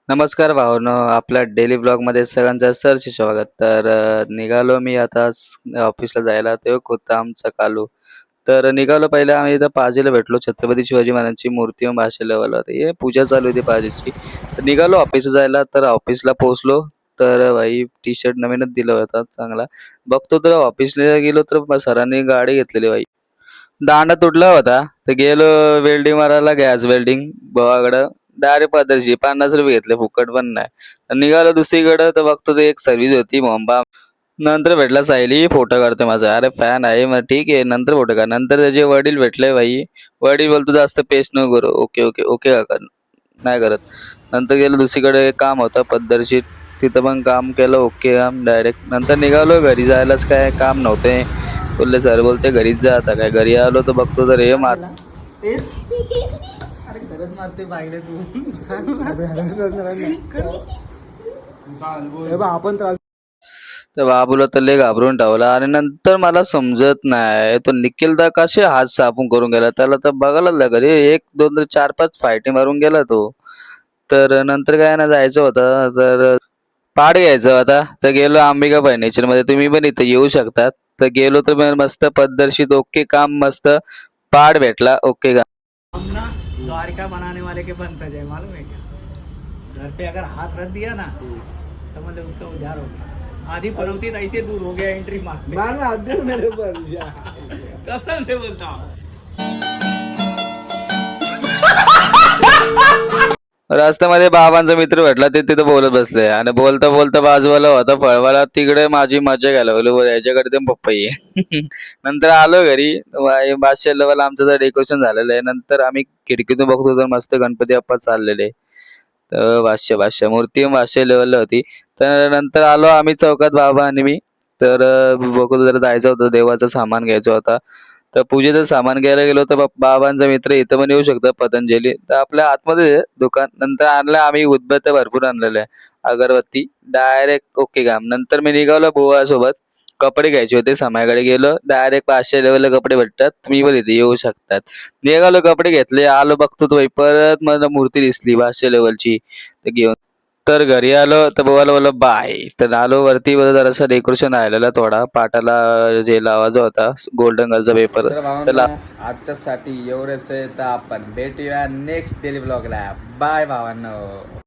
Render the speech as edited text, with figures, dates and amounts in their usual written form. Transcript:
नमस्कार भावांनो, आपल्या डेली ब्लॉगमध्ये सगळ्यांचं सहर्ष स्वागत. तर निघालो मी आता ऑफिसला जायला. ते होतं आमचा कालू. तर निघालो पहिले आम्ही इथं पाजीला भेटलो. छत्रपती शिवाजी महाराजांची मूर्ती आणि भाषा लेवलला होती. हे पूजा चालू होती पाजीची. तर निघालो ऑफिसला जायला. तर ऑफिसला पोहोचलो. तर भाई टी-शर्ट नवीनच दिला होता चांगला. बघतो तर ऑफिसला गेलो तर सरांनी गाडी घेतलेली भाई. दांडा तुटला होता. तर गेलो वेल्डिंग मारायला गॅस वेल्डिंग भावाकडं. डायरेक्ट पदरची ₹50 घेतले फुकट पण नाही. तर निघालो दुसरीकडं तर बघतो ते एक सर्व्हिस होती मोंबा. नंतर भेटला सायली फोटो काढतो माझा. अरे फॅन आहे मग ठीक आहे नंतर फोटो काढ. नंतर त्याचे वडील भेटले भाई. वडील बोलतो जास्त पेस्ट नको करू. ओके, ओके, ओके काका. नाही करत. नंतर गेलो दुसरीकडे काम होतं पद्धतशीर. तिथं पण काम केलं ओके काम डायरेक्ट. नंतर निघालो घरी जायलाच काय काम नव्हते. बोलले सर बोलते घरीच जा आता काय. घरी आलो तर बघतो तर हे मात अरे खरंच मारते बाईले तू सांग आपण त्रास. तर बाबूला तर लय घाबरून ठेवला आणि नंतर मला समजत नाही तो निखिल दा कसे हात सापून करून गेला त्याला तर बघायला लागले 1 2 3 4 5 फायटी मारून गेला तो. तर नंतर काय ना जायचं होतं तर पाड घ्यायचं होता. तर गेलो अंबिका फर्निचर मध्ये तुम्ही पण इथे येऊ शकतात. तर गेलो तर मस्त पद्धतशीर ओके काम मस्त पाड भेटला ओके. हम ना द्वारिका बनाने वाले के बन सजाए मालूम है क्या? घर पे अगर हाथ रख दिया ना समझ लो उसका उद्धार हो गया. आधी पर्वतीत ऐसे दूर हो गया एंट्री मारते कसम से बोलता हूँ. रस्त्यामध्ये बाबांचा मित्र भेटला ते तिथं बोलत बसले आणि बोलता बोलता बाजूवाला होता फळवाला तिकडे माझी मजा घ्यायला लागलो याच्याकडे ते पप्पा नंतर आलो घरी. बादशा लेवल आमचं तर डेकोरेशन झालेलं आहे. नंतर आम्ही खिडकीतून बघतो तर मस्त गणपती बाप्पा चाललेले. तर बादशा बादशा मूर्ती बादशा लेवलला होती. तर नंतर आलो आम्ही चौकात बाबा आणि मी. तर बघतो जरा जायचं होतं देवाचं सामान घ्यायचं होता. तर पूजेचं सामान घ्यायला गेलो तर बाबांचा मित्र इथं पण येऊ शकतो पतंजली. तर आपल्या आतमध्ये आहे दुकान. नंतर आणलं आम्ही उदबत्त्या भरपूर आणलेल्या आहे. अगरबत्ती डायरेक्ट ओके काम. नंतर मी निघालो बुवासोबत. कपडे घ्यायचे होते समायाकडे गेलो. डायरेक्ट 500 लेवलला कपडे भेटतात. तुम्ही पण इथे येऊ शकतात. निघालो कपडे घेतले. आलो बघतो तो परत मला मूर्ती दिसली 500 लेवलची. तर घेऊन तर घरी आलो तर बुवाला बोललो बाय. तर आलो वरती जरासं डेकोरेशन राहिलेलं थोडा पाटाला जे लावायचा होता गोल्डन कलरचा पेपर. तर आजच्यासाठी एवढंच आहे तर आपण भेटूया नेक्स्ट डेली ब्लॉगला. बाय भावांनो.